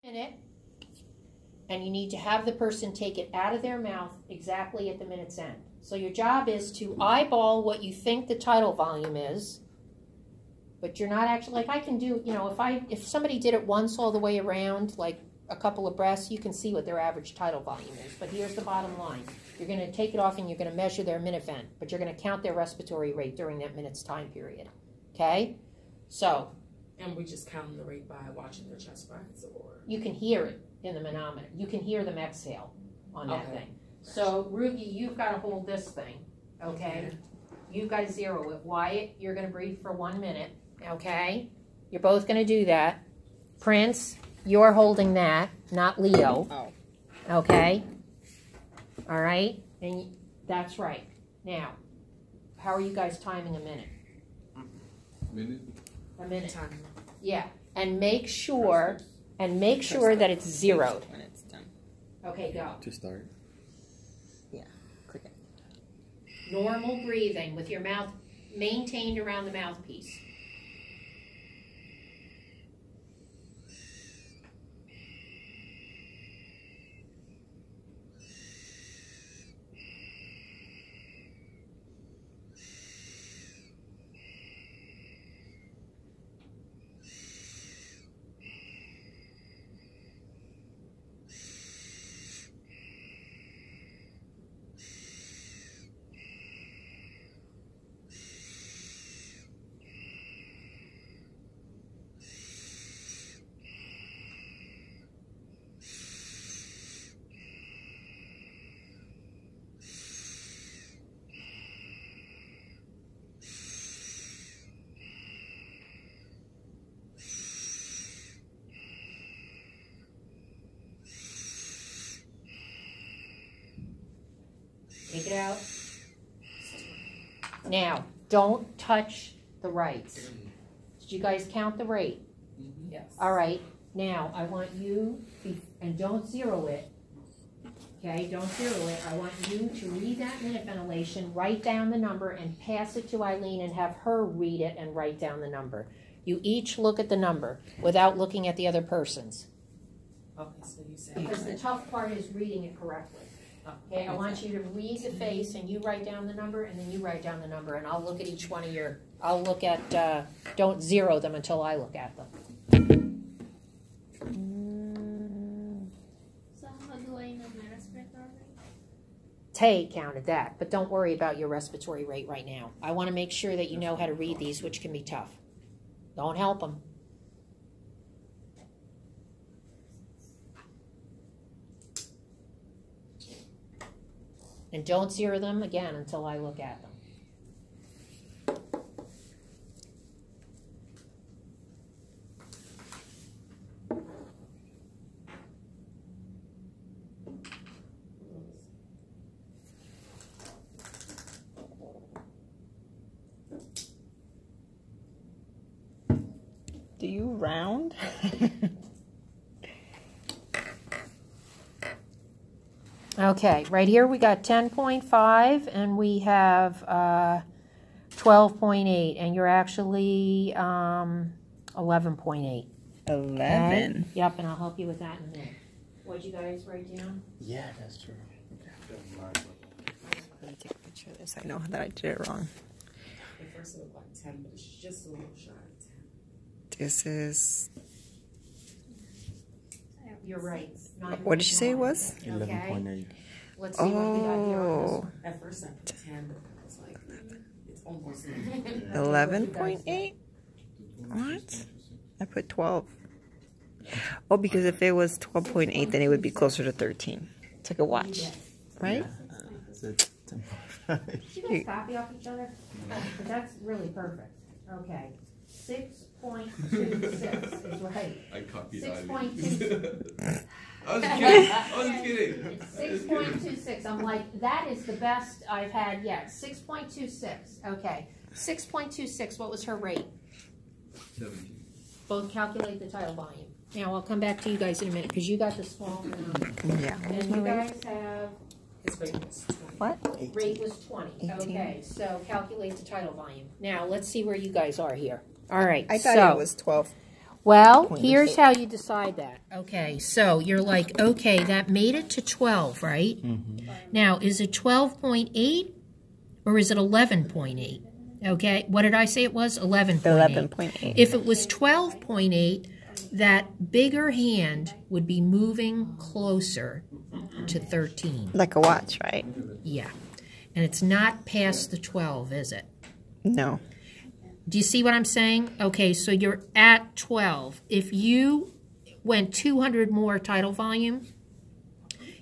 minute, and you need to have the person take it out of their mouth exactly at the minute's end. So your job is to eyeball what you think the tidal volume is, but you're not actually, like I can do, you know, if somebody did it once all the way around, like a couple of breaths, you can see what their average tidal volume is. But here's the bottom line. You're going to take it off and you're going to measure their minute vent, but you're going to count their respiratory rate during that minute's time period. Okay? So. And we just count the rate by watching their chest rise, or? You can hear it in the manometer. You can hear them exhale on that thing. So, Rugi, you've got to hold this thing, okay? You've got to zero it. Wyatt, you're going to breathe for 1 minute, okay? You're both going to do that. Prince, you're holding that, not Leo. Oh. Okay? All right? And that's right. Now, how are you guys timing a minute? A minute. Time. Yeah. And make sure that it's zeroed. When it's done. Okay, go. To start. Yeah. Click it. Normal breathing with your mouth maintained around the mouthpiece. Take it out. Now, don't touch the rights. Did you guys count the rate? Yes. All right. Now, I want you, and don't zero it. Okay, don't zero it. I want you to read that minute ventilation, write down the number, and pass it to Eileen and have her read it and write down the number. You each look at the number without looking at the other person's. Okay, so you say. Because the tough part is reading it correctly. Okay, I want you to read the face, and you write down the number, and then you write down the number, and I'll look at each one of your, I'll look at, don't zero them until I look at them. So how do I know my respiratory rate? Tay counted that, but don't worry about your respiratory rate right now. I want to make sure that you know how to read these, which can be tough. Don't help them. And don't zero them again until I look at them. Do you round? Okay, right here we got 10.5 and we have 12.8, and you're actually 11.8. 11. Okay? Yep, and I'll help you with that in a minute. What'd you guys write down? Yeah, that's true. Let me take a picture of this. I know that I did it wrong. The first looked like 10, but it's just a little shy of 10. This is. You're right. What did you say it was? 11.8. Let's see what we got here on this one. At first I put 10, but it was like, it's almost 11. 11.8? What? I put 12. Oh, because if it was 12.8, then it would be closer to 13. It's like a watch, right? So it's 10.5. Did you guys copy off each other? But that's really perfect. Okay. 6.26 is right. I copied 6.26. I was kidding. I was kidding. 6.26. I'm like, that is the best I've had yet. 6.26. Okay. 6.26. What was her rate? 17. Both calculate the tidal volume. Now, I'll come back to you guys in a minute because you got the small number. Yeah. And you guys have, His rate was 20. What? rate was 20. 18. Okay, so calculate the tidal volume. Now, let's see where you guys are here. All right. I thought it was 12. Well, Point here's of how you decide that. Okay, so you're like, okay, that made it to 12, right? Mm-hmm. Now, is it 12.8 or is it 11.8? Okay, what did I say it was? 11.8. 11.8. If it was 12.8, that bigger hand would be moving closer to 13. Like a watch, right? Yeah. And it's not past the 12, is it? No. Do you see what I'm saying? Okay, so you're at 12. If you went 200 more tidal volume,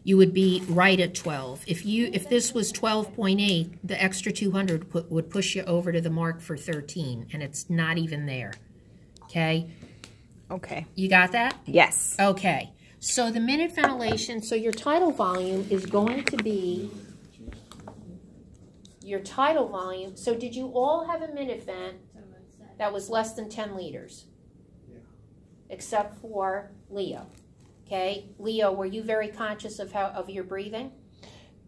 you would be right at 12. If this was 12.8, the extra 200 would push you over to the mark for 13, and it's not even there. Okay? Okay. You got that? Yes. Okay. So the minute ventilation, so your tidal volume is going to be your tidal volume. So did you all have a minute vent that was less than 10 liters? Yeah. Except for Leo. Okay? Leo, were you very conscious of your breathing?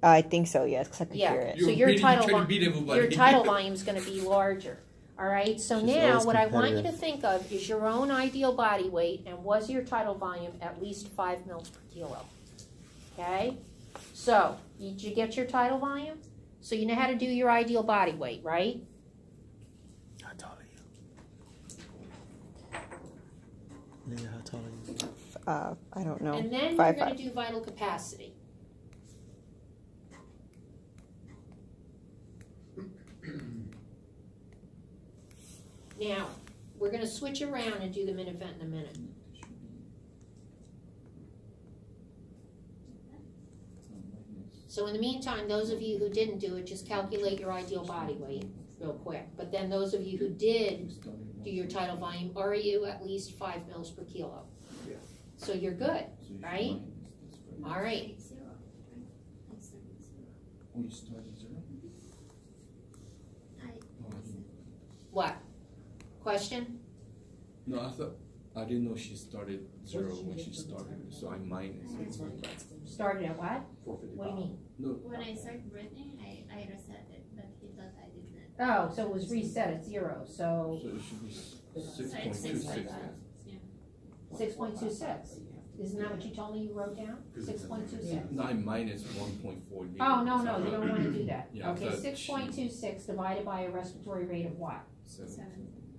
I think so, yes, because I could hear it. So your tidal volume is going to be larger. All right? So She's now always what I want you to competitive. think of is your own ideal body weight, and was your tidal volume at least 5 mils per kilo? Okay? So, did you get your tidal volume? So you know how to do your ideal body weight, right? How tall are you? Leah, how tall are you? I don't know. And then 5'5". you're going to do vital capacity. Now, we're going to switch around and do the minute vent in a minute. So in the meantime, those of you who didn't do it, just calculate your ideal body weight real quick. But then those of you who did do your tidal volume, are you at least 5 mils per kilo? Yeah. So you're good, right? All right. Oh, you started 0? What? Question? No, I didn't know she started 0 when she started, so I minus. Started at what? What do you mean? No. When I start breathing, I reset it, but he thought I did that. Oh, so it was reset at 0. So So it should be So it's 6.26 then. 6.26. Isn't that what you told me you wrote down? 6.26. No, I minus 1.4 liters. Oh, no, you don't want to do that. Yeah, Okay, but 6.26 divided by a respiratory rate of what?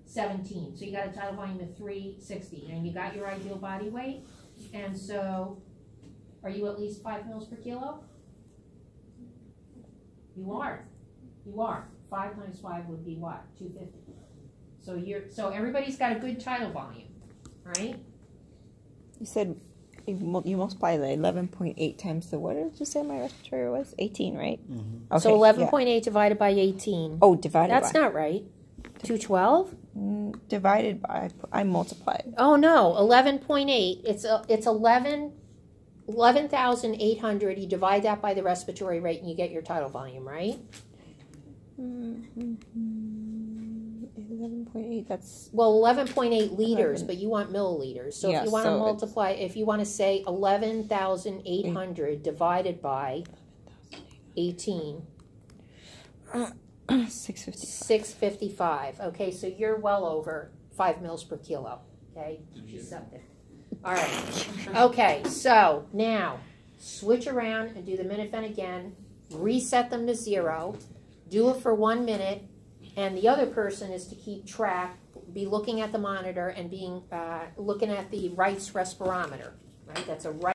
17. So you got a tidal volume of 360, and you got your ideal body weight. And so, are you at least 5 mils per kilo? You are. You are. 5 times 5 would be what? 250. So everybody's got a good tidal volume, right? You said you multiply the 11.8 times the, what did you say my respiratory was? 18, right? Mm-hmm. Okay, So 11.8 divided by 18. Oh, divided That's by. not right. 212? Divided by, I multiplied. Oh no, 11.8. It's 11,800. You divide that by the respiratory rate and you get your tidal volume, right? 11.8, that's, Well, 11.8 liters, but you want milliliters. So Yeah, if you want to so multiply, if you want to say 11,800 divided by 18, 655. 655. Okay, so you're well over 5 mils per kilo. Okay, she's septic. All right. Okay, so now switch around and do the minute vent again. Reset them to 0. Do it for 1 minute, and the other person is to keep track. Be looking at the monitor and being looking at the Rice respirometer. Right, that's a right.